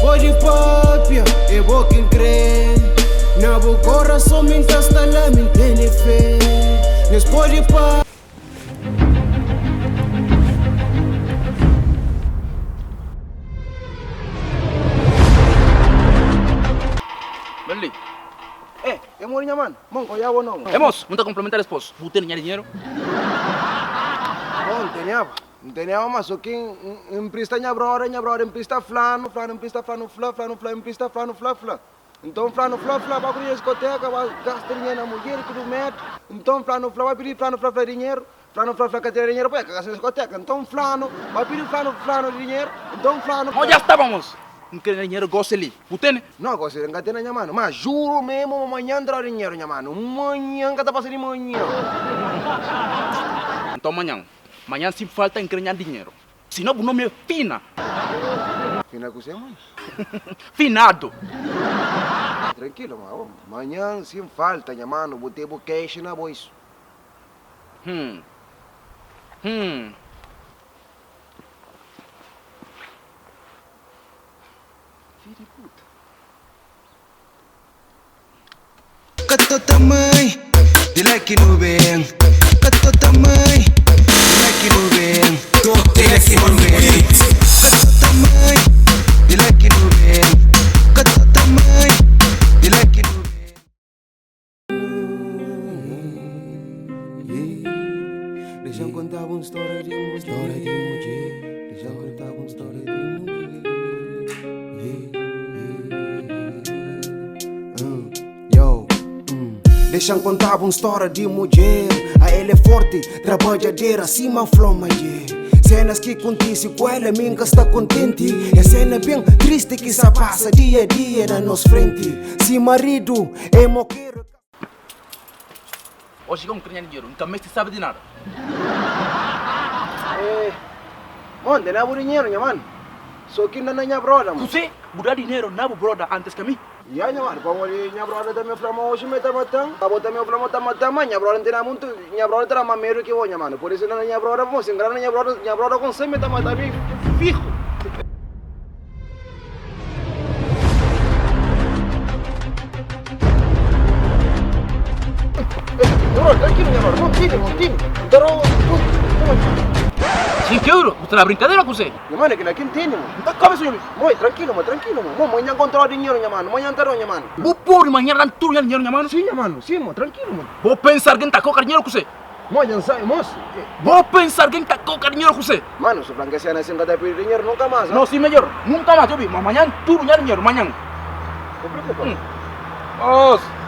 pode papia, é bom quem crê. Na boa coração, minta está lá, me tem fé. Nos pode papia. Berli. É morinha, mano. Mano, qual é o nome? Hemos, não está complementar esposo. Você tem dinheiro? Não tenho, mas só que empresta minha brother empresta flano, empresta flano, empresta flano. Então, flano, vai abrir a discoteca, vai gastar dinheiro na mulher, tudo mete. Então, flano, vai pedir flano, dinheiro. Flano, quer ter dinheiro para gastar na discoteca. Então, flano, vai pedir flano, dinheiro. Então, flano. Nós já estávamos. Não quer dinheiro, gosta ali. Você tem? Não, você não tem minha mano. Mas juro mesmo, amanhã entra dinheiro, minha mano. Amanhã, que tá passando de manhã. Então, amanhã. Amanhã se falta em ganhar dinheiro. Senão o nome é Fina. Fina com você, mano? Finado. Tranquilo, mano. Amanhã se falta, minha mano. Botei o cash na bolsa. Filho de puta. Kato também, dile que não vem. Kato também, dile que não vem. Dile que não vem. Kato também, dile que não vem. Kato também, dile que não vem. Deixa eu contar uma história de mulher. Deixa eu contar uma história de mulher. Deixa eu contar uma história de mulher. A ela é forte, trabalhadeira, acima flama, cenas que acontecem com ela, minha está contente. É cena bem triste que se passa dia a dia na nossa frente. Se marido é moqueiro. Hoje chegamos a ganhar dinheiro, nunca mais se sabe de nada. Mano, não é dinheiro, minha mano. Só que não é minha brother, mano. Você, mudar dinheiro, não é brother antes que a mim. Ya, minha mano, como minha brother também flama hoje, me tá matando. Acabou também o flama tá matando, mas minha brother não tem muito, minha brother tá mais medo que eu, minha mano. Por isso não é minha brother, vamos enganar minha brother com você, me tá matando, fico. Tranquilo, minha brother, montinho. Então, 5 euros? Você está na brincadeira com você? minha mano, que não tem, mano. Então, como isso, meu? Mãe, tranquilo, mano. Amanhã encontrar dinheiro, minha mano. Amanhã entrou, minha mano. Vou pôr amanhã lá tudo dinheiro, minha mano? Sim, mano, tranquilo, mano. Vou pensar quem está com dinheiro com você. Mãe, não sai, moço. Vou pensar quem está com dinheiro com você. Mano, se o Franca se assim que pedir dinheiro, nunca mais. Não, sim, melhor. Nunca mais, eu vi. Mas amanhã tudo dinheiro, amanhã. Não preocupa. Nossa.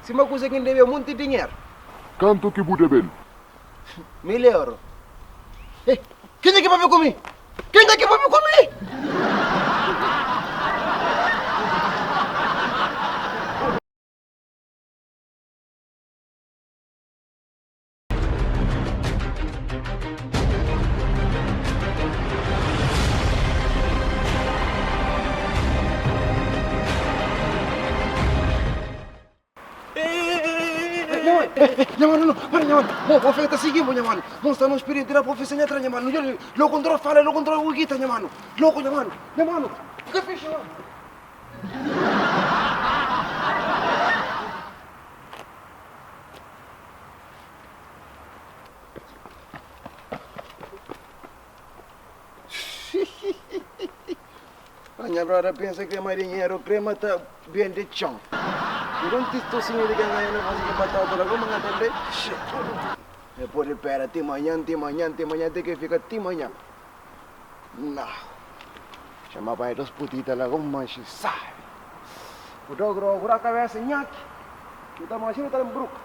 Se uma coisa que deve muito dinheiro. Quanto que bude bem? 1.000 euros. Quem é que vai vir comigo? Minha mano, não, o feita seguimos, minha mano. Não está no espírito da profissão atrás, minha mano. Lo controle fala, lo controle o guita, minha mano. Louco, minha mano. Que ficha, mano? A minha brother pensa que é mais dinheiro, crema tá bem de chão. Eu não estou sem ninguém ganhando, mas que batal para como entender? Depois espera até amanhã, tem que ficar até amanhã. Não. Chama para dos putitas lá como manche, sai. O dogro, a cabeça, nhaque. Que tá machina tá em bruca.